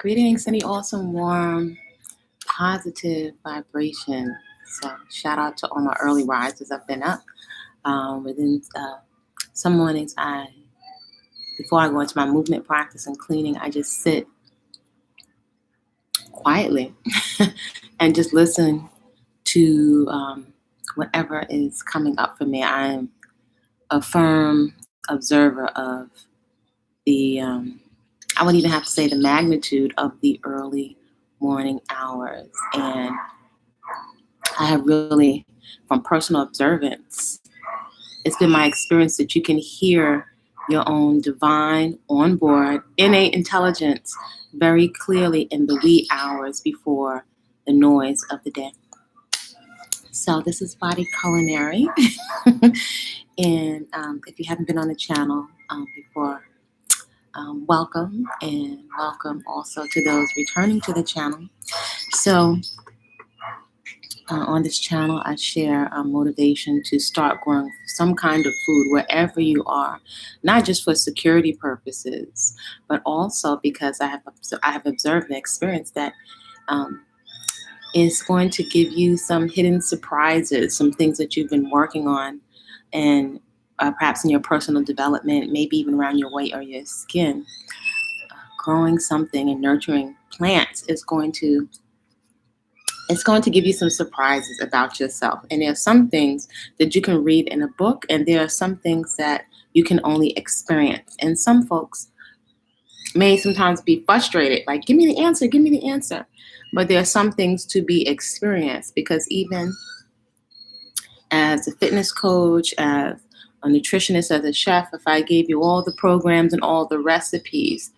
Greetings, any awesome, warm, positive vibration. So shout out to all my early risers. I've been up within some mornings. Before I go into my movement practice and cleaning, I just sit quietly and just listen to whatever is coming up for me. I am a firm observer of the, I would even have to say the magnitude of the early morning hours. And I have really, from personal observance, it's been my experience that you can hear your own divine, onboard, innate intelligence very clearly in the wee hours before the noise of the day. So this is Body-Culinary. And if you haven't been on the channel before, welcome, and welcome also to those returning to the channel. So on this channel, I share motivation to start growing some kind of food wherever you are, not just for security purposes, but also because I have observed and experienced that it's going to give you some hidden surprises, some things that you've been working on, and perhaps in your personal development, maybe even around your weight or your skin. Growing something and nurturing plants is going to give you some surprises about yourself. And there are some things that you can read in a book, and there are some things that you can only experience. And some folks may sometimes be frustrated, like, give me the answer, give me the answer. But there are some things to be experienced, because even as a fitness coach, as a nutritionist, as a chef, if I gave you all the programs and all the recipes,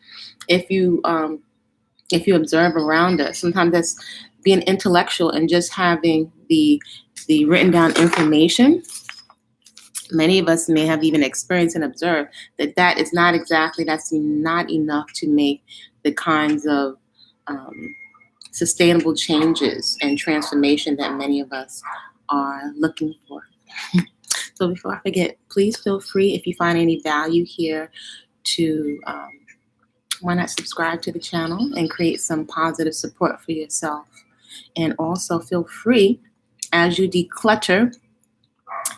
if you observe around us, sometimes that's being intellectual and just having the written down information. Many of us may have even experienced and observed that's not enough to make the kinds of sustainable changes and transformation that many of us are looking for. So before I forget, please feel free, if you find any value here, to why not subscribe to the channel and create some positive support for yourself. And also feel free, as you declutter,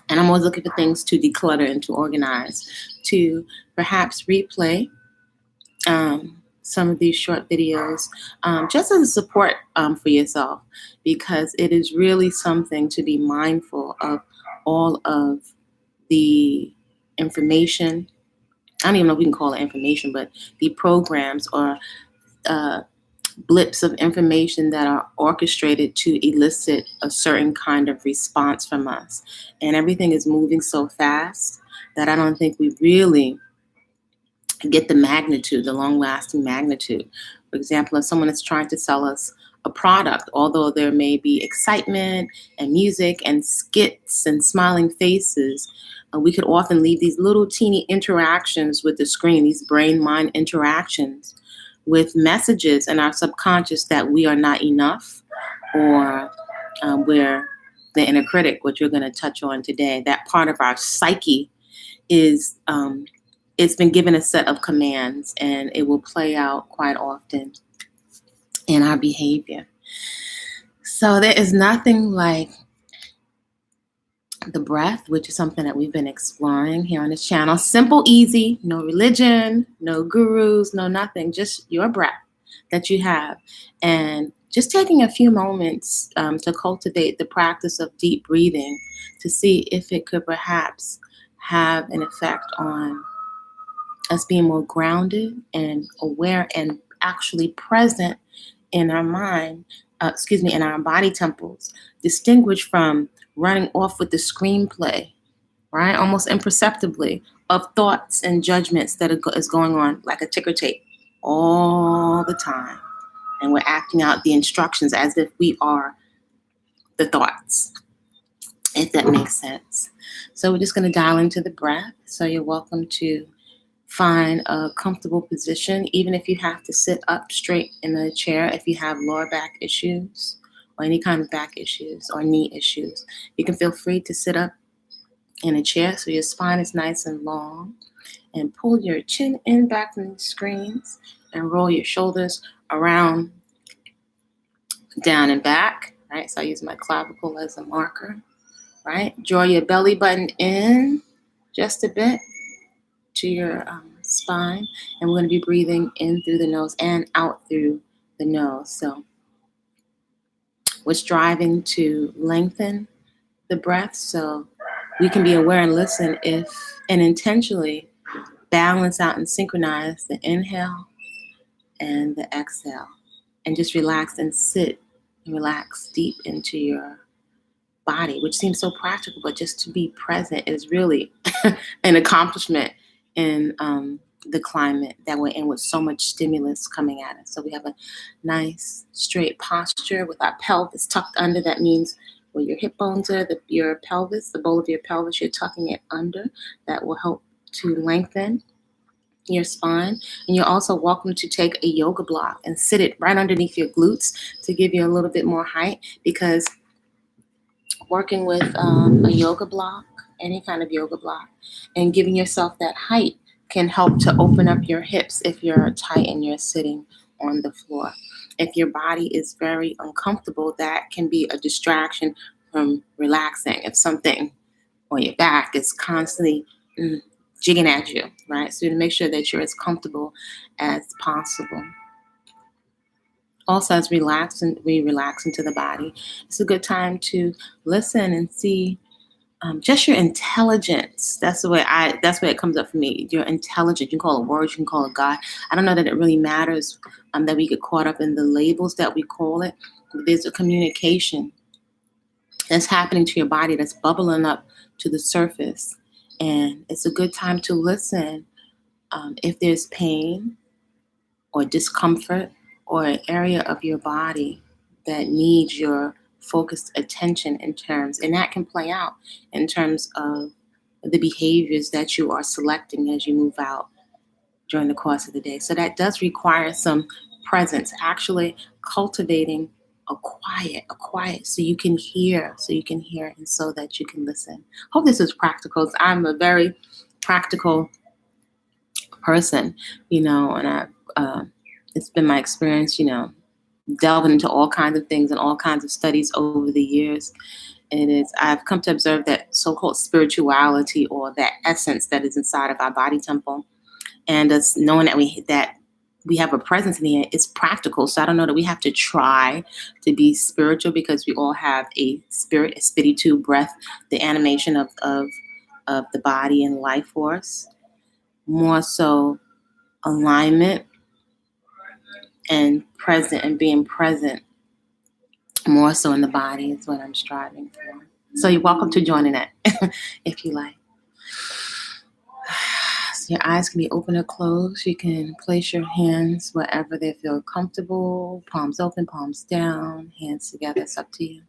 and I'm always looking for things to declutter and to organize, to perhaps replay some of these short videos just as a support for yourself, because it is really something to be mindful of all of the information. I don't even know if we can call it information, but the programs or blips of information that are orchestrated to elicit a certain kind of response from us. And everything is moving so fast that I don't think we really get the magnitude, the long-lasting magnitude. For example, if someone is trying to sell us a product, although there may be excitement and music and skits and smiling faces, we could often leave these little teeny interactions with the screen, these brain-mind interactions, with messages in our subconscious that we are not enough, or we're the inner critic, which we're going to touch on today. That part of our psyche is, it's been given a set of commands, and it will play out quite often in our behavior. So there is nothing like the breath, which is something that we've been exploring here on this channel. Simple, easy, no religion, no gurus, no nothing, just your breath that you have. And just taking a few moments to cultivate the practice of deep breathing to see if it could perhaps have an effect on us being more grounded and aware and actually present in our mind, in our body temples, distinguished from running off with the screenplay, right? Almost imperceptibly, of thoughts and judgments that is going on like a ticker tape all the time. And we're acting out the instructions as if we are the thoughts, if that makes sense. So we're just going to dial into the breath. So you're welcome to find a comfortable position, even if you have to sit up straight in a chair, if you have lower back issues or any kind of back issues or knee issues. You can feel free to sit up in a chair so your spine is nice and long, and pull your chin in back from the screens and roll your shoulders around, down and back, right? So I use my clavicle as a marker, right? Draw your belly button in just a bit to your spine, and we're going to be breathing in through the nose and out through the nose. So we're striving to lengthen the breath so we can be aware and listen and intentionally balance out and synchronize the inhale and the exhale, and just relax and sit and relax deep into your body, which seems so practical, but just to be present is really an accomplishment in the climate that we're in, with so much stimulus coming at us. So we have a nice straight posture with our pelvis tucked under. That means where your hip bones are, your pelvis, the bowl of your pelvis, you're tucking it under. That will help to lengthen your spine. And you're also welcome to take a yoga block and sit it right underneath your glutes to give you a little bit more height, because working with a yoga block, any kind of yoga block, and giving yourself that height can help to open up your hips if you're tight and you're sitting on the floor. If your body is very uncomfortable, that can be a distraction from relaxing. If something on your back is constantly jigging at you, right? So to make sure that you're as comfortable as possible. Also, as we relax into the body, it's a good time to listen and see just your intelligence. That's the way it comes up for me. Your intelligence. You can call it words, you can call it God. I don't know that it really matters that we get caught up in the labels that we call it. There's a communication that's happening to your body that's bubbling up to the surface. And it's a good time to listen if there's pain or discomfort or an area of your body that needs your focused attention and that can play out in terms of the behaviors that you are selecting as you move out during the course of the day. So that does require some presence, actually cultivating a quiet so you can hear, and so that you can listen. Hope this is practical. I'm a very practical person, and it's been my experience, delving into all kinds of things and all kinds of studies over the years. I've come to observe that so-called spirituality, or that essence that is inside of our body temple, and us knowing that we have a presence in the air, it's practical. So I don't know that we have to try to be spiritual, because we all have a spirit, a spiritu, breath, the animation of the body and life force. More so alignment and present, and being present more so in the body is what I'm striving for. So you're welcome to join in that if you like. So your eyes can be open or closed. You can place your hands wherever they feel comfortable. Palms open, palms down, hands together. It's up to you.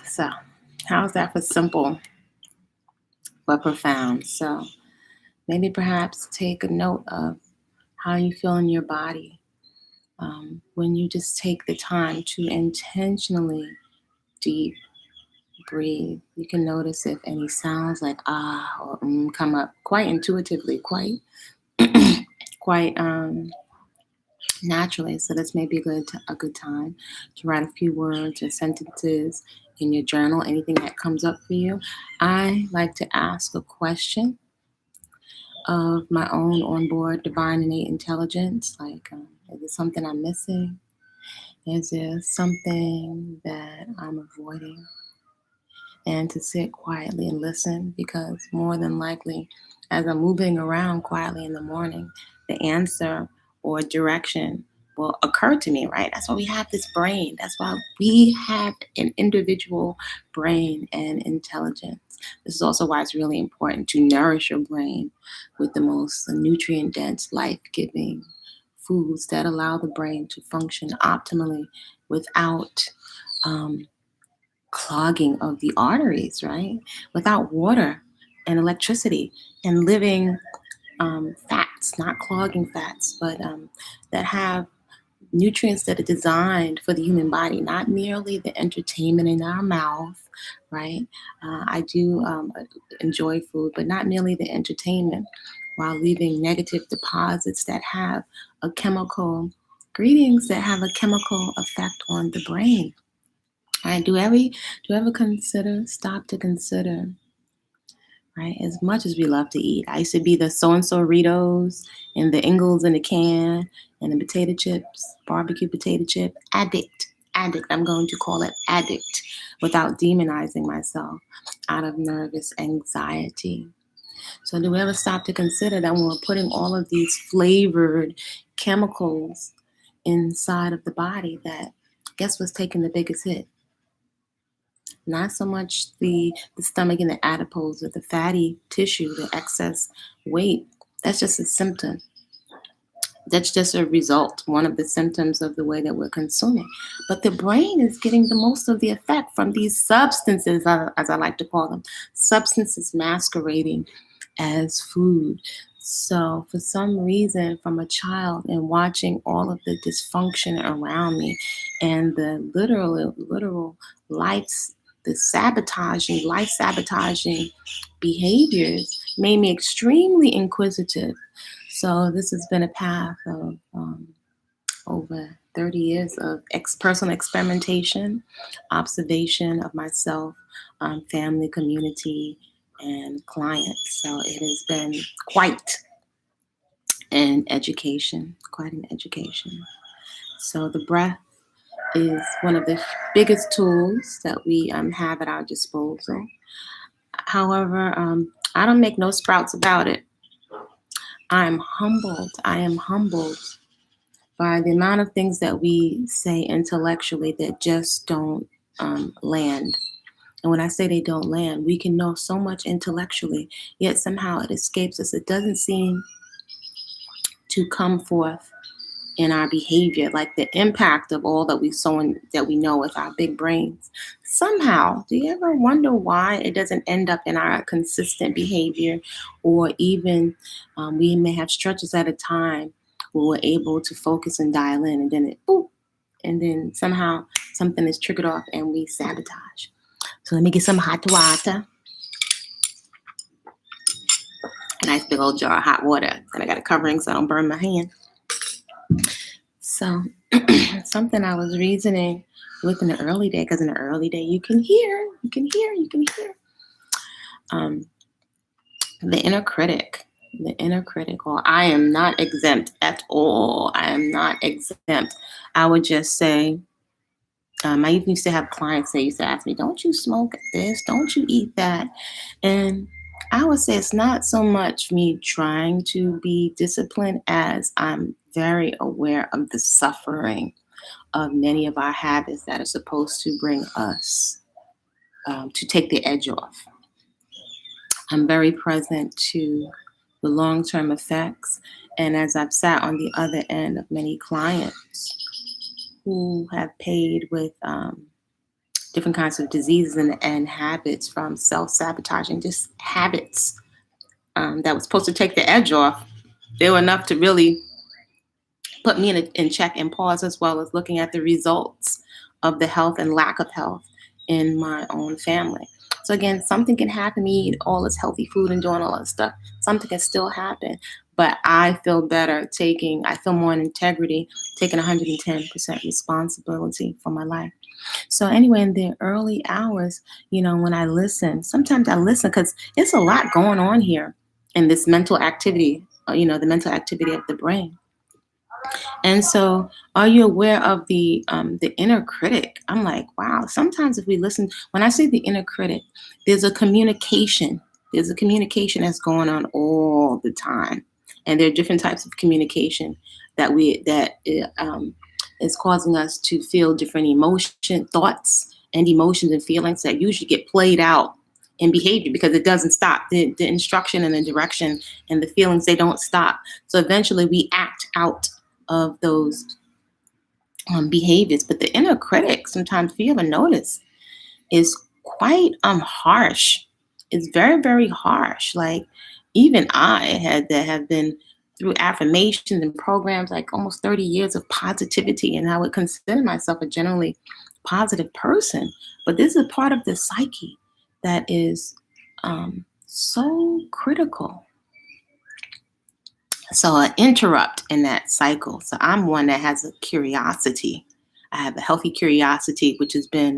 So, how's that for simple but profound? So, maybe perhaps take a note of how you feel in your body when you just take the time to intentionally deep breathe. You can notice if any sounds like ah or come up quite intuitively, quite quite naturally. So this may be a good time to write a few words or sentences in your journal, anything that comes up for you. I like to ask a question of my own onboard divine innate intelligence, like is there something I'm missing? Is there something that I'm avoiding? And to sit quietly and listen, because more than likely, as I'm moving around quietly in the morning, the answer or direction will occur to me, right? That's why we have this brain. That's why we have an individual brain and intelligence. This is also why it's really important to nourish your brain with the most nutrient dense, life giving foods that allow the brain to function optimally without clogging of the arteries, right? Without water and electricity and living fats, not clogging fats, but that have nutrients that are designed for the human body, not merely the entertainment in our mouth, right? I do enjoy food, but not merely the entertainment, while leaving negative deposits that have a chemical, greetings that have a chemical effect on the brain. Right? Do you ever stop to consider, right? As much as we love to eat. I used to be the so-and-so Ritos and the Ingles in the can and the potato chips, barbecue potato chip, addict. Addict. I'm going to call it addict without demonizing myself out of nervous anxiety. So do we ever stop to consider that when we're putting all of these flavored chemicals inside of the body, that guess what's taking the biggest hit? Not so much the stomach and the adipose or the fatty tissue, the excess weight. That's just a symptom. That's just a result, one of the symptoms of the way that we're consuming. But the brain is getting the most of the effect from these substances, as I like to call them, substances masquerading as food. So for some reason, from a child and watching all of the dysfunction around me and the literal life, the life sabotaging behaviors made me extremely inquisitive. So this has been a path of over 30 years of personal experimentation, observation of myself, family, community, and clients. So it has been quite an education, quite an education. So the breath is one of the biggest tools that we have at our disposal. However, I don't make no sprouts about it. I am humbled. I am humbled by the amount of things that we say intellectually that just don't land. And when I say they don't land, we can know so much intellectually, yet somehow it escapes us. It doesn't seem to come forth in our behavior, like the impact of all that that we know with our big brains. Somehow, do you ever wonder why it doesn't end up in our consistent behavior, or even we may have stretches at a time where we're able to focus and dial in, and then and then somehow something is triggered off and we sabotage. So let me get some hot water. A nice big old jar of hot water. And I got a covering so I don't burn my hand. So something I was reasoning with in the early day, because in the early day you can hear. The inner critic. The inner critic. Well, I am not exempt at all. I am not exempt. I would just say, I even used to have clients that used to ask me, don't you smoke this? Don't you eat that? And I would say it's not so much me trying to be disciplined as I'm very aware of the suffering of many of our habits that are supposed to bring us to take the edge off. I'm very present to the long-term effects. And as I've sat on the other end of many clients who have paid with different kinds of diseases and habits from self-sabotaging, just habits that was supposed to take the edge off. They were enough to really put me in check and pause, as well as looking at the results of the health and lack of health in my own family. So again, something can happen. Me eat all this healthy food and doing all that stuff. Something can still happen, but I feel better I feel more in integrity, taking 110% responsibility for my life. So anyway, in the early hours, when I listen, sometimes I listen because it's a lot going on here in this mental activity, the mental activity of the brain. And so, are you aware of the inner critic? I'm like, wow. Sometimes if we listen, when I say the inner critic, there's a communication. There's a communication that's going on all the time, and there are different types of communication that is causing us to feel different thoughts, and emotions and feelings that usually get played out in behavior because it doesn't stop. The instruction and the direction and the feelings, they don't stop. So eventually we act out of those behaviors. But the inner critic, sometimes, if you ever notice, is quite harsh. It's very, very harsh. Like, even I have been through affirmations and programs, like almost 30 years of positivity, and I would consider myself a generally positive person. But this is a part of the psyche that is so critical. So an interrupt in that cycle. So I'm one that has a curiosity. I have a healthy curiosity, which has been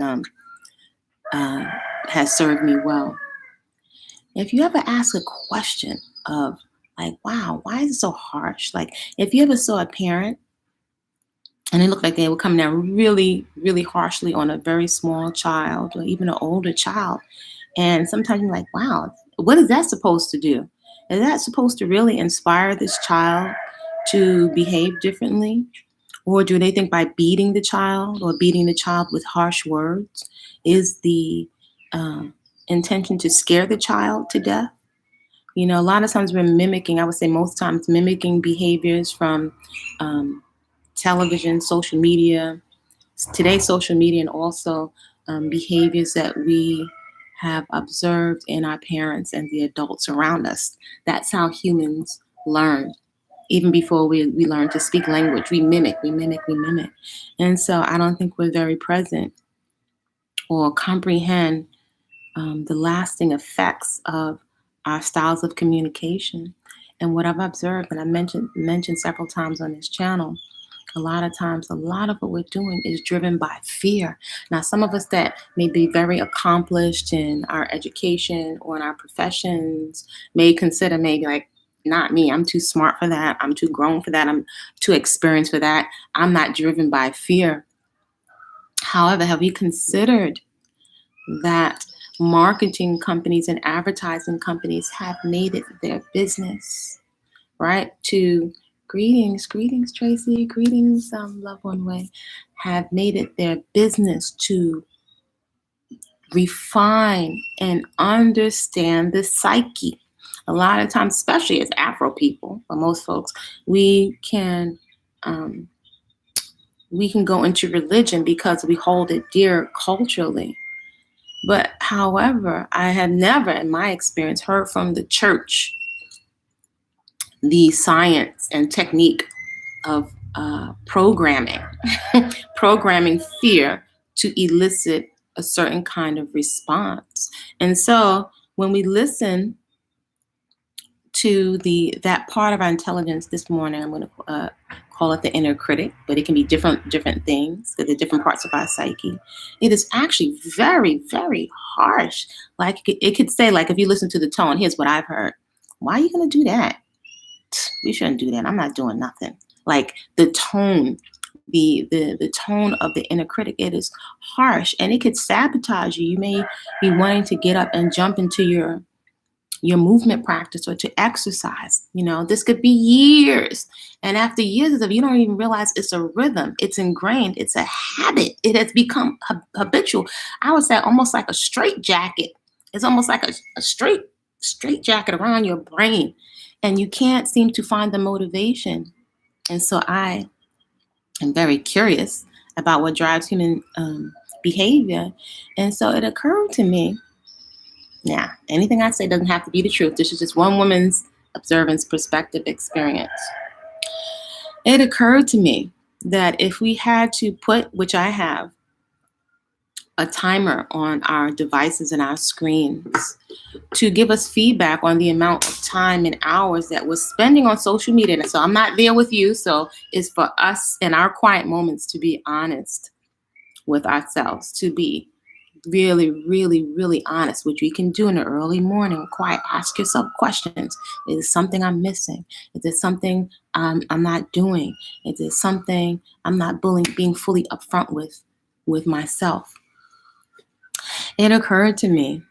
has served me well. If you ever ask a question of like, wow, why is it so harsh? Like, if you ever saw a parent and it looked like they were coming down really, really harshly on a very small child or even an older child, and sometimes you're like, wow, what is that supposed to do? Is that supposed to really inspire this child to behave differently? Or do they think by beating the child or beating the child with harsh words is the intention to scare the child to death? A lot of times we're mimicking, I would say most times, mimicking behaviors from television, social media, today's social media, and also behaviors that we have observed in our parents and the adults around us. That's how humans learn. Even before we learn to speak language, we mimic. And so I don't think we're very present or comprehend the lasting effects of our styles of communication. And what I've observed, and I mentioned several times on this channel, a lot of times, a lot of what we're doing is driven by fear. Now, some of us that may be very accomplished in our education or in our professions may consider maybe like, not me. I'm too smart for that. I'm too grown for that. I'm too experienced for that. I'm not driven by fear. However, have you considered that marketing companies and advertising companies have made it their business, right, to greetings, Tracy, greetings, loved one way, have made it their business to refine and understand the psyche. A lot of times, especially as Afro people, for most folks, we can go into religion because we hold it dear culturally. But however, I have never, in my experience, heard from the church the science and technique of programming fear to elicit a certain kind of response. And so when we listen to that part of our intelligence this morning, I'm going to call it the inner critic, but it can be different things, the different parts of our psyche. It is actually very, very harsh. Like it could say, like, if you listen to the tone, here's what I've heard. Why are you going to do that? We shouldn't do that. I'm not doing nothing. Like the tone, the tone of the inner critic, it is harsh and it could sabotage you. You may be wanting to get up and jump into your movement practice or to exercise. This could be years. And after years of, you don't even realize it's a rhythm. It's ingrained. It's a habit. It has become habitual. I would say almost like a straight jacket. It's almost like a straight jacket around your brain. And you can't seem to find the motivation. And so I am very curious about what drives human behavior. And so it occurred to me, now, anything I say doesn't have to be the truth. This is just one woman's observance, perspective, experience. It occurred to me that if we had to put, which I have, a timer on our devices and our screens to give us feedback on the amount of time and hours that we're spending on social media. And so I'm not there with you, so it's for us in our quiet moments to be honest with ourselves, to be really, really, really honest, which we can do in the early morning. Quiet, ask yourself questions. Is there something I'm missing? Is there something I'm not doing? Is there something I'm not being fully upfront with myself? It occurred to me,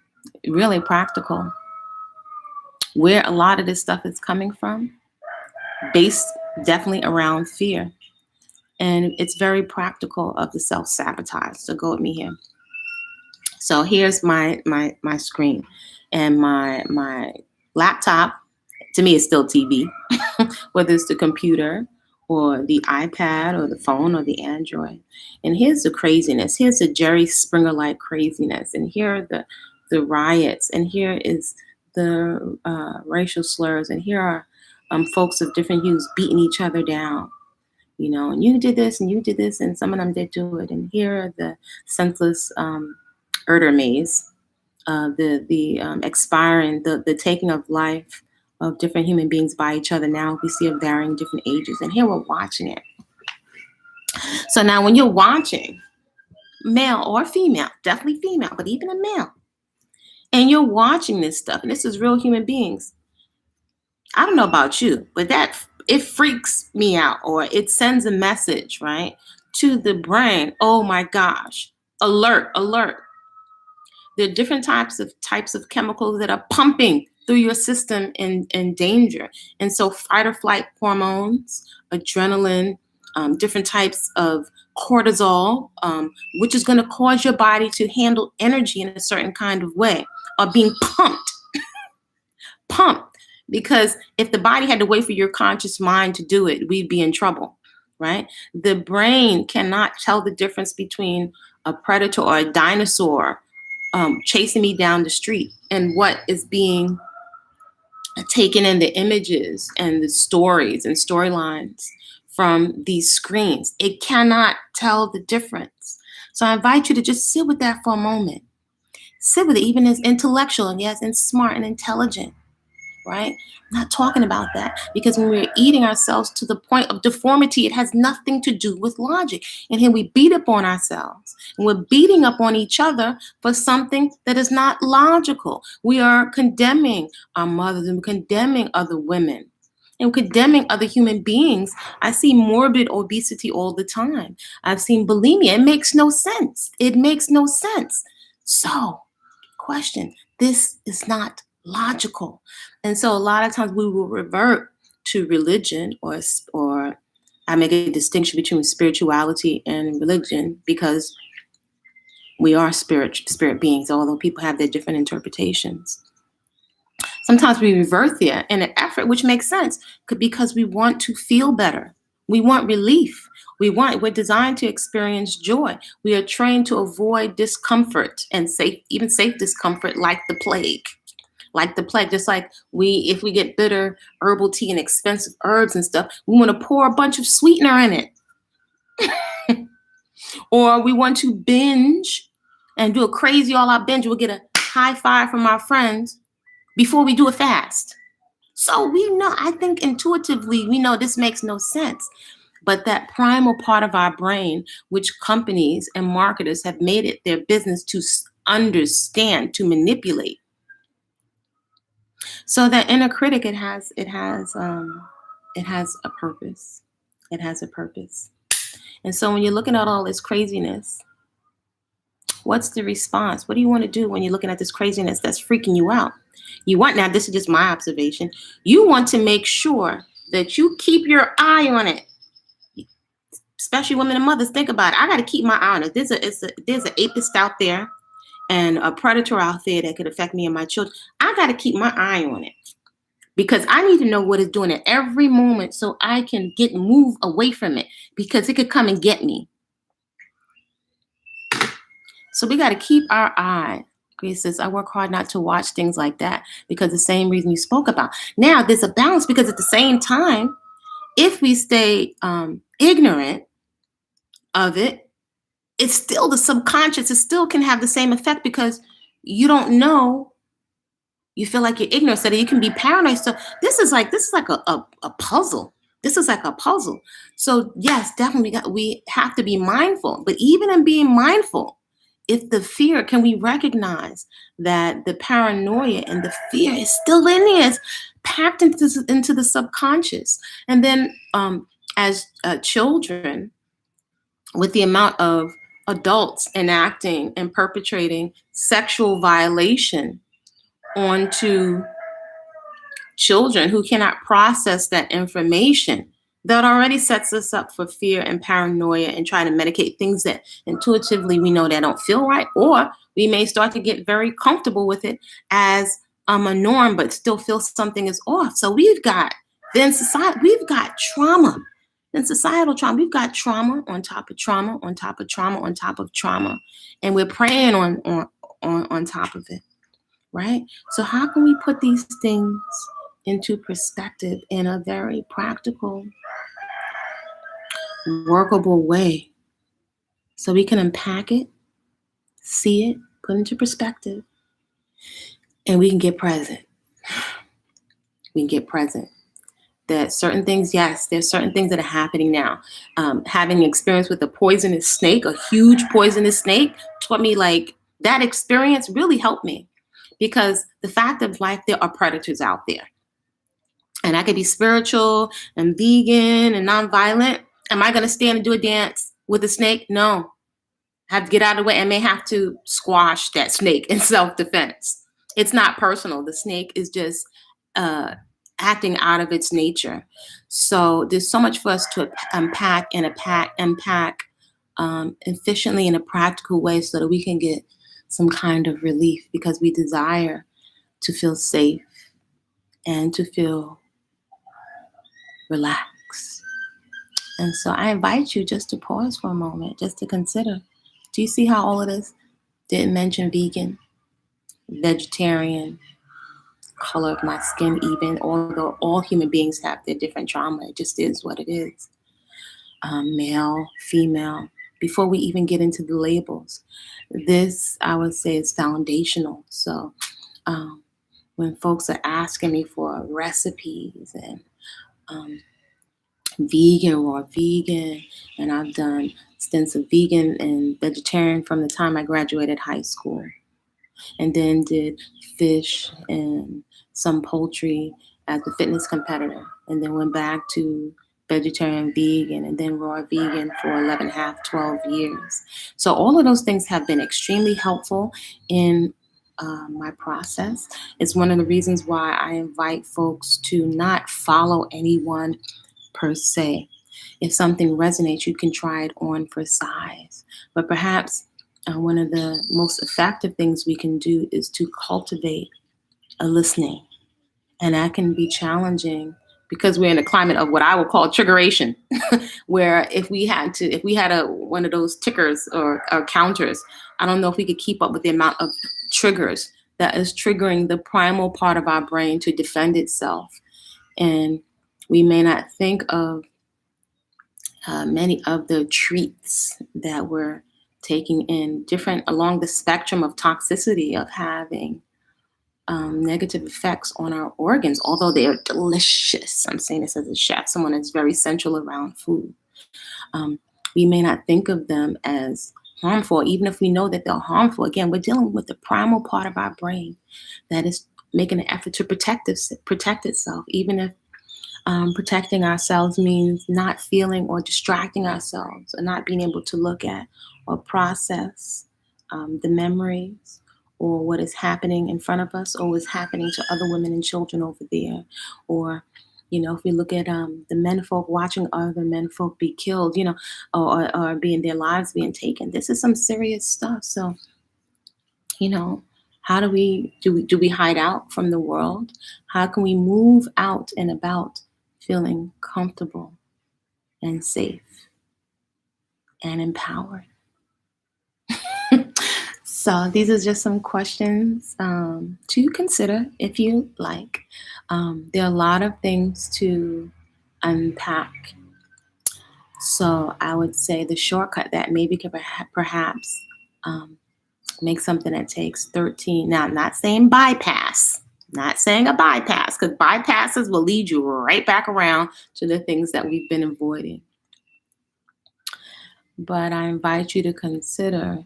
really practical, where a lot of this stuff is coming from, based definitely around fear. And it's very practical of the self-sabotage. So go with me here. So here's my screen, and my laptop, to me, is still TV, whether it's the computer or the iPad or the phone or the Android. And here's the craziness. Here's the Jerry Springer-like craziness. And here are the riots. And here is the racial slurs. And here are folks of different hues beating each other down. You know, and you did this and you did this, and some of them did do it. And here are the senseless murder maze, the expiring, the taking of life of different human beings by each other. Now we see of varying different ages, and here we're watching it. So now when you're watching, male or female, definitely female, but even a male, and you're watching this stuff, and this is real human beings, I don't know about you, but it freaks me out, or it sends a message, right, to the brain. Oh my gosh, alert, alert. There are different types of chemicals that are pumping through your system in danger. And so fight or flight hormones, adrenaline, different types of cortisol, which is going to cause your body to handle energy in a certain kind of way, are being pumped. Because if the body had to wait for your conscious mind to do it, we'd be in trouble, right? The brain cannot tell the difference between a predator or a dinosaur chasing me down the street and what is being taken in, the images and the stories and storylines from these screens. It cannot tell the difference. So I invite you to just sit with that for a moment. Sit with it, even as intellectual and yes, and smart and intelligent, right? I'm not talking about that, because when we're eating ourselves to the point of deformity, it has nothing to do with logic. And here we beat up on ourselves, and we're beating up on each other for something that is not logical. We are condemning our mothers, and condemning other women, and condemning other human beings. I see morbid obesity all the time. I've seen bulimia. It makes no sense. It makes no sense. So, question, this is not logical. And so a lot of times we will revert to religion, or I make a distinction between spirituality and religion, because we are spirit beings, although people have their different interpretations. Sometimes we revert there in an effort, which makes sense, because we want to feel better. We want relief. We're designed to experience joy. We are trained to avoid discomfort, and safe discomfort, like the plague. Just like if we get bitter herbal tea and expensive herbs and stuff, we want to pour a bunch of sweetener in it. Or we want to binge and do a crazy all-out binge. We'll get a high five from our friends before we do a fast. So we know, I think intuitively, we know this makes no sense. But that primal part of our brain, which companies and marketers have made it their business to understand, to manipulate. So that inner critic, it has a purpose. It has a purpose. And so when you're looking at all this craziness, what's the response? What do you want to do when you're looking at this craziness that's freaking you out? Now this is just my observation. You want to make sure that you keep your eye on it. Especially women and mothers, think about it. I got to keep my eye on it. There's an apist out there and a predator out there that could affect me and my children. I got to keep my eye on it, because I need to know what it's doing at every moment so I can move away from it, because it could come and get me. So we got to keep our eye. Grace says, I work hard not to watch things like that because the same reason you spoke about. Now, there's a balance because at the same time, if we stay ignorant of it, it's still the subconscious. It still can have the same effect because you don't know. You feel like you're ignorant, so that you can be paranoid. So this is like a puzzle. This is like a puzzle. So yes, definitely we have to be mindful. But even in being mindful, if the fear, can we recognize that the paranoia and the fear is still in there, it's packed into the subconscious. And then as children, with the amount of adults enacting and perpetrating sexual violation onto children who cannot process that information, that already sets us up for fear and paranoia and try to medicate things that intuitively we know that don't feel right, or we may start to get very comfortable with it as a norm, but still feel something is off. So we've got trauma. Then societal trauma. We've got trauma on top of trauma on top of trauma on top of trauma, and we're preying on top of it. Right? So how can we put these things into perspective in a very practical, workable way so we can unpack it, see it, put it into perspective, and we can get present. We can get present. That certain things, yes, there's certain things that are happening now. Having experience with a poisonous snake, a huge poisonous snake, taught me like that experience really helped me. Because the fact of life, there are predators out there. And I could be spiritual and vegan and nonviolent. Am I going to stand and do a dance with a snake? No. I have to get out of the way and may have to squash that snake in self-defense. It's not personal. The snake is just acting out of its nature. So there's so much for us to unpack efficiently in a practical way so that we can get some kind of relief, because we desire to feel safe and to feel relaxed. And so I invite you just to pause for a moment, just to consider. Do you see how all of this didn't mention vegan, vegetarian, color of my skin even, although all human beings have their different trauma. It just is what it is. Male, female, before we even get into the labels. This, I would say, is foundational. So when folks are asking me for recipes and vegan, raw vegan, and I've done stints of vegan and vegetarian from the time I graduated high school, and then did fish and some poultry as a fitness competitor, and then went back to vegetarian, vegan, and then raw vegan for 11 half, 12 years. So all of those things have been extremely helpful in my process. It's one of the reasons why I invite folks to not follow anyone per se. If something resonates, you can try it on for size. But perhaps one of the most effective things we can do is to cultivate a listening. And that can be challenging because we're in a climate of what I would call triggeration, where if we had one of those tickers or counters, I don't know if we could keep up with the amount of triggers that is triggering the primal part of our brain to defend itself. And we may not think of many of the treats that we're taking in different along the spectrum of toxicity of having negative effects on our organs, although they are delicious. I'm saying this as a chef, someone that's very central around food. We may not think of them as harmful, even if we know that they're harmful. Again, we're dealing with the primal part of our brain that is making an effort to protect itself, even if protecting ourselves means not feeling or distracting ourselves or not being able to look at or process the memories or what is happening in front of us or what's happening to other women and children over there. Or, if we look at the menfolk watching other menfolk be killed, or being their lives being taken. This is some serious stuff. So, how do we hide out from the world? How can we move out and about feeling comfortable and safe and empowered? So these are just some questions to consider if you like. There are a lot of things to unpack. So I would say the shortcut that maybe could perhaps make something that takes 13. Now, I'm not saying bypass, not saying a bypass, because bypasses will lead you right back around to the things that we've been avoiding. But I invite you to consider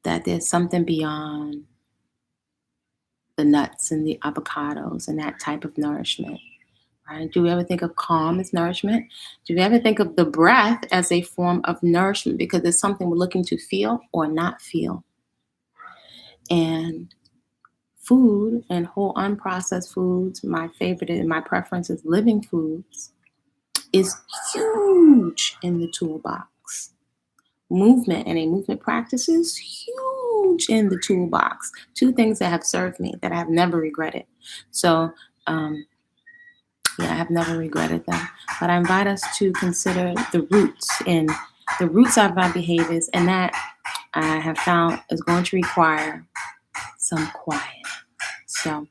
that there's something beyond the nuts and the avocados and that type of nourishment. Right? Do we ever think of calm as nourishment? Do we ever think of the breath as a form of nourishment? Because it's something we're looking to feel or not feel. And food and whole unprocessed foods, my favorite and my preference is living foods, is huge in the toolbox. Movement and a movement practice is huge in the toolbox. Two things that have served me that I have never regretted. So, I have never regretted them. But I invite us to consider the roots and the roots of our behaviors, and that I have found is going to require some quiet. So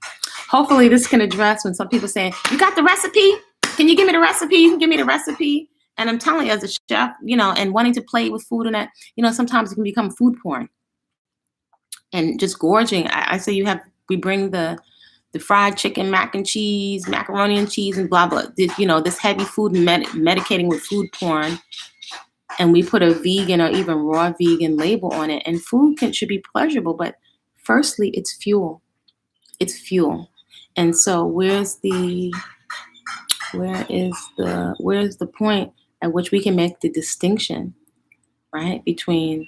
hopefully this can address when some people saying, you got the recipe? Can you give me the recipe? You can give me the recipe. And I'm telling you, as a chef, and wanting to play with food and that, sometimes it can become food porn and just gorging. I say we bring the fried chicken, mac and cheese, macaroni and cheese, and blah, blah. This heavy food medicating with food porn. And we put a vegan or even raw vegan label on it. And food should be pleasurable. But firstly, it's fuel. It's fuel. And so where's the point at which we can make the distinction, right, between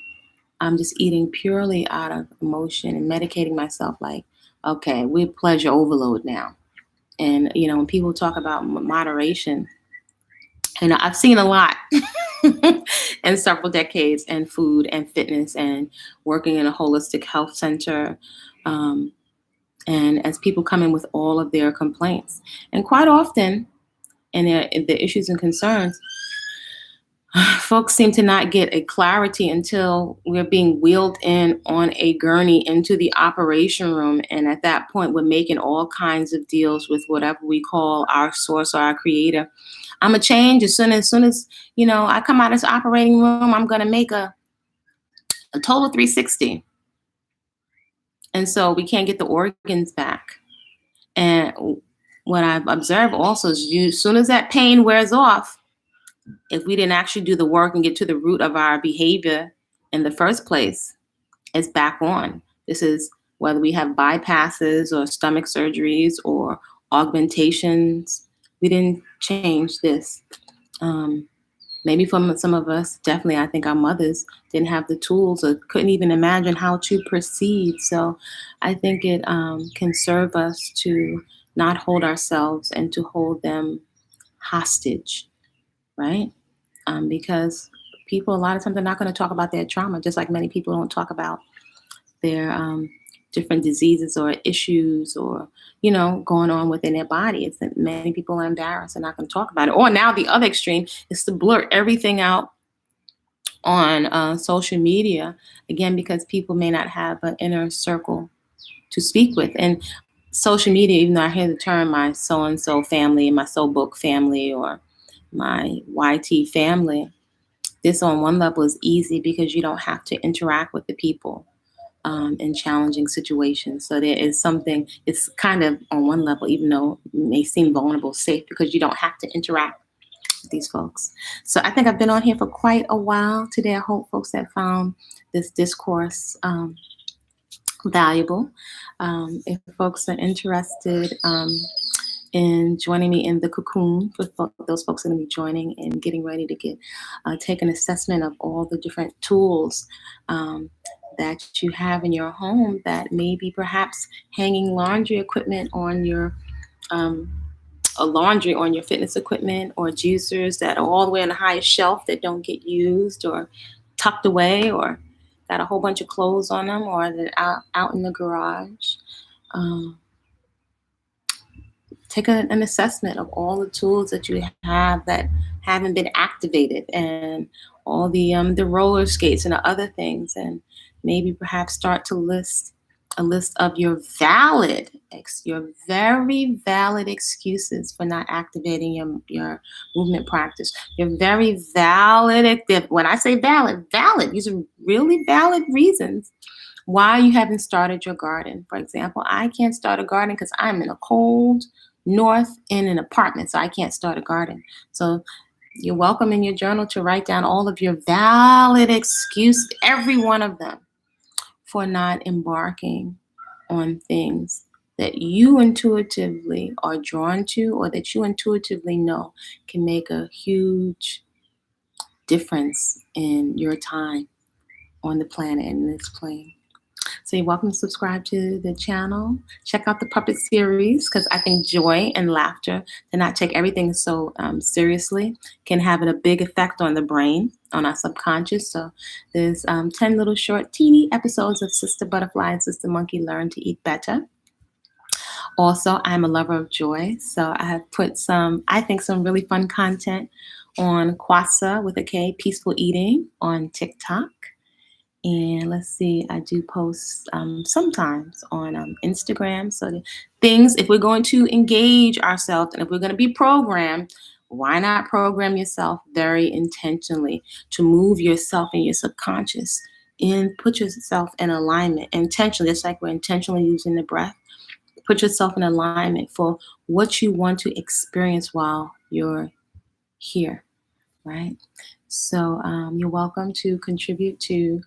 I'm just eating purely out of emotion and medicating myself like, okay, we're pleasure overload now. And, when people talk about moderation, and I've seen a lot in several decades in food and fitness and working in a holistic health center. And as people come in with all of their complaints, and quite often, and the issues and concerns, folks seem to not get a clarity until we're being wheeled in on a gurney into the operation room. And at that point, we're making all kinds of deals with whatever we call our source or our creator. I'm going to change as soon as, I come out of this operating room, I'm going to make a total 360. And so we can't get the organs back. And what I've observed also is as soon as that pain wears off, if we didn't actually do the work and get to the root of our behavior in the first place, it's back on. This is whether we have bypasses or stomach surgeries or augmentations. We didn't change this. Maybe for some of us, definitely, I think our mothers didn't have the tools or couldn't even imagine how to proceed. So I think it can serve us to not hold ourselves and to hold them hostage. Right? Because people, a lot of times, they're not going to talk about their trauma, just like many people don't talk about their different diseases or issues or, going on within their body. It's that many people are embarrassed and not going to talk about it. Or now the other extreme is to blurt everything out on social media, again, because people may not have an inner circle to speak with. And social media, even though I hear the term my so-and-so family, my so-book family, or my YT family, this on one level is easy because you don't have to interact with the people in challenging situations. So there is something, it's kind of on one level, even though it may seem vulnerable, safe because you don't have to interact with these folks. So I think I've been on here for quite a while today. I hope folks have found this discourse valuable. If folks are interested in joining me in the Cocoon, for those folks that are going to be joining and getting ready to take an assessment of all the different tools that you have in your home that may be perhaps hanging laundry equipment on your laundry on your fitness equipment, or juicers that are all the way on the highest shelf that don't get used or tucked away, or got a whole bunch of clothes on them, or they're out in the garage. take an assessment of all the tools that you have that haven't been activated, and all the roller skates and the other things, and maybe perhaps start to list a list of your very valid excuses for not activating your movement practice. Your very valid, when I say valid, these are really valid reasons why you haven't started your garden. For example, I can't start a garden because I'm in a cold north in an apartment, so I can't start a garden. So you're welcome in your journal to write down all of your valid excuses, every one of them, for not embarking on things that you intuitively are drawn to, or that you intuitively know can make a huge difference in your time on the planet and in this plane. So you're welcome to subscribe to the channel. Check out the puppet series, because I think joy and laughter, to not take everything so seriously, can have a big effect on the brain, on our subconscious. So there's 10 little short, teeny episodes of Sister Butterfly and Sister Monkey Learn to Eat Better. Also, I'm a lover of joy, so I have put some really fun content on Kwasa with a K, Peaceful Eating, on TikTok. And let's see, I do post sometimes on Instagram. So if we're going to engage ourselves and if we're going to be programmed, why not program yourself very intentionally to move yourself and your subconscious and put yourself in alignment intentionally, just like we're intentionally using the breath. Put yourself in alignment for what you want to experience while you're here, right? So you're welcome to contribute to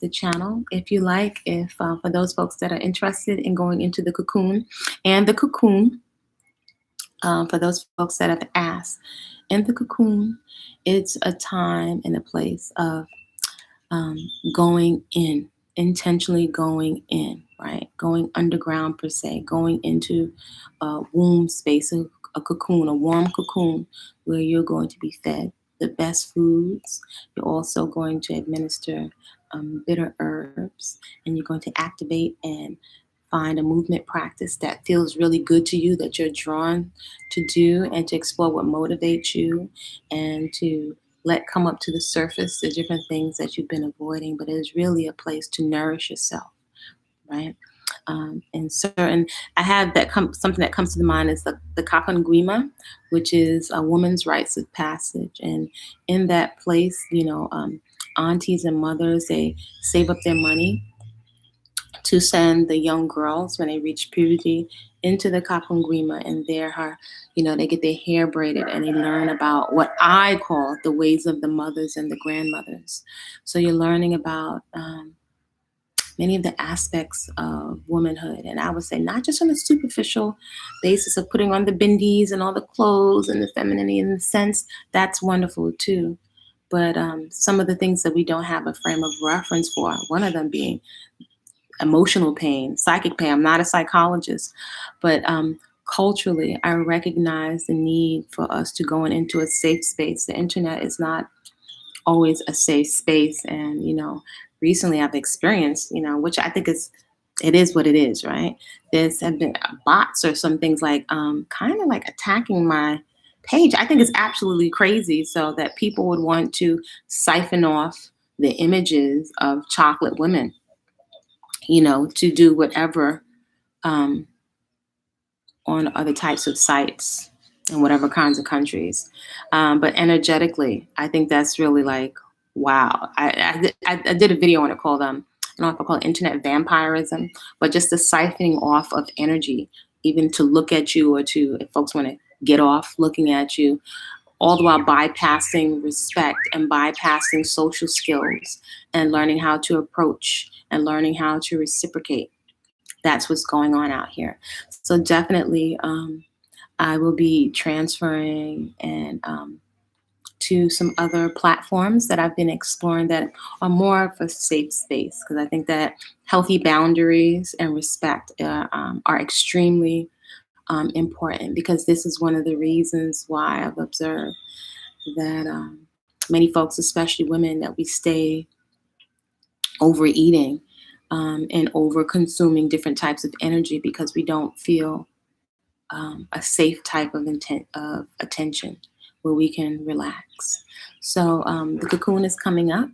the channel if you like. If for those folks that are interested in going into the cocoon, and the cocoon, for those folks that have asked, in the cocoon, it's a time and a place of going in, intentionally going in, right? Going underground per se, going into a womb space, a cocoon, a warm cocoon, where you're going to be fed the best foods. You're also going to administer bitter herbs, and you're going to activate and find a movement practice that feels really good to you, that you're drawn to do, and to explore what motivates you, and to let come up to the surface the different things that you've been avoiding. But it is really a place to nourish yourself, right? And I have something that comes to the mind is the Kocoon Going, which is a woman's rites of passage. And in that place, aunties and mothers, they save up their money to send the young girls, when they reach puberty, into the Kocoon Going, and they get their hair braided, and they learn about what I call the ways of the mothers and the grandmothers. So you're learning about many of the aspects of womanhood, and I would say not just on a superficial basis of putting on the bindis and all the clothes and the femininity in the sense, that's wonderful too. But some of the things that we don't have a frame of reference for, one of them being emotional pain, psychic pain. I'm not a psychologist, but culturally, I recognize the need for us to go into a safe space. The internet is not always a safe space. And, recently I've experienced, which I think it is what it is, right? There's have been bots or some things like kind of like attacking my page. I think it's absolutely crazy, so that people would want to siphon off the images of chocolate women, to do whatever on other types of sites in whatever kinds of countries. But energetically, I think that's really like, wow. I did a video on it called, I don't know if I call it internet vampirism, but just the siphoning off of energy, even to look at you, or if folks want to get off looking at you, all the while bypassing respect and bypassing social skills and learning how to approach and learning how to reciprocate. That's what's going on out here. So definitely I will be transferring and to some other platforms that I've been exploring that are more of a safe space, because I think that healthy boundaries and respect are extremely important, because this is one of the reasons why I've observed that many folks, especially women, that we stay overeating and over consuming different types of energy, because we don't feel a safe type of attention where we can relax. So the cocoon is coming up.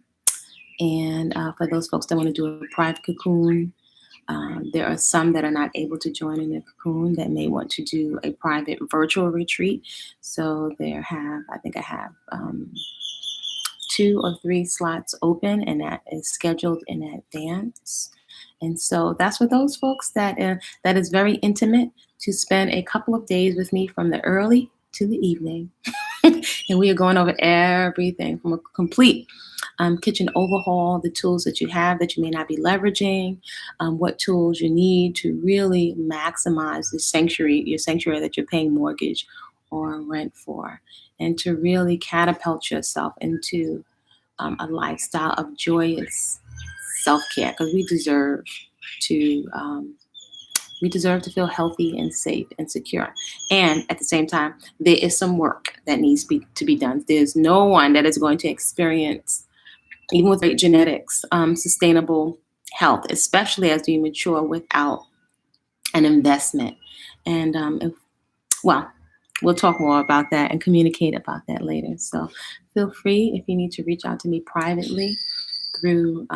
And for those folks that want to do a private cocoon, there are some that are not able to join in the cocoon that may want to do a private virtual retreat. So I think I have 2 or 3 slots open, and that is scheduled in advance. And so that's for those folks that is very intimate, to spend a couple of days with me from the early to the evening. And we are going over everything from a complete kitchen overhaul, the tools that you have that you may not be leveraging, what tools you need to really maximize your sanctuary that you're paying mortgage or rent for, and to really catapult yourself into a lifestyle of joyous self-care, because we deserve to feel healthy and safe and secure. And at the same time, there is some work that needs to be done. There's no one that is going to experience, even with great genetics, sustainable health, especially as you mature, without an investment. And we'll talk more about that and communicate about that later. So feel free, if you need to reach out to me privately through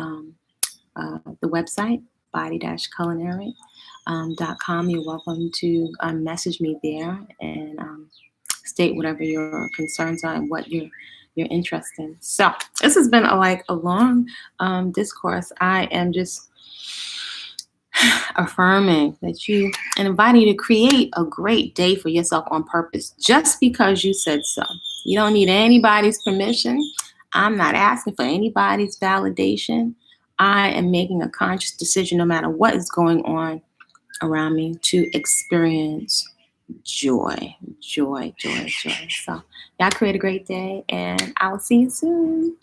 the website, body-culinary.com. You're welcome to message me there and state whatever your concerns are and what you're interested in. So this has been a long discourse. I am just affirming that you and inviting you to create a great day for yourself on purpose, just because you said so. You don't need anybody's permission. I'm not asking for anybody's validation. I am making a conscious decision, no matter what is going on around me, to experience joy. So y'all create a great day, and I will see you soon.